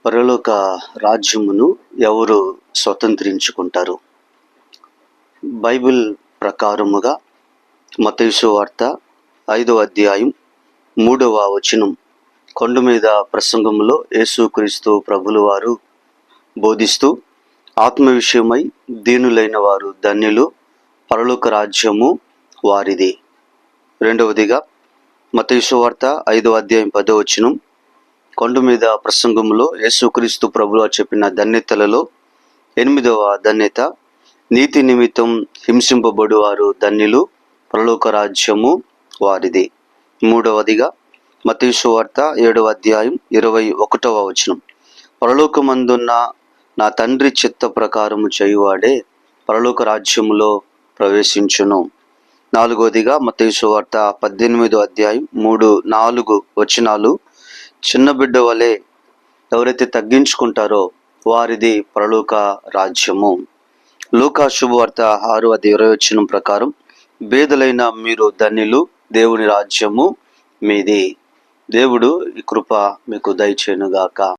పరలోక రాజ్యమును ఎవరు స్వతంత్రించుకుంటారు? బైబిల్ ప్రకారముగా మత్తయి సువార్త 5వ అధ్యాయం 3వ వచనం కొండ మీద ప్రసంగంలో యేసుక్రీస్తు ప్రభులు వారు బోధిస్తూ, ఆత్మ విషయమై దీనులైన వారు ధన్యులు, పరలోక రాజ్యము వారిది. రెండవదిగా మత్తయి సువార్త 5వ అధ్యాయం 10వ వచనం కొండ మీద ప్రసంగంలో యేసుక్రీస్తు ప్రభువు చెప్పిన ధన్యతలలో 8వ ధన్యత, నీతి నిమిత్తం హింసింపబడువారు ధన్యులు, పరలోక రాజ్యము వారిది. మూడవదిగా మత్తయి సువార్త 7వ అధ్యాయం 21వ వచనం, పరలోకమందున్న నా తండ్రి చిత్త ప్రకారము చేయువాడే పరలోక రాజ్యములో ప్రవేశించును. నాలుగవదిగా మత్తయి సువార్త 18వ అధ్యాయం 3-4 వచనాలు, చిన్న బిడ్డ వలె ఎవరైతే తగ్గించుకుంటారో వారిది పరలోక రాజ్యము. లూకా శుభవార్త 6వ అధ్యాయం 20వ వచనం ప్రకారం, బేదలైన మీరు ధన్యులు, దేవుని రాజ్యము మీది. దేవుడు ఈ కృప మీకు దయచేయునుగాక.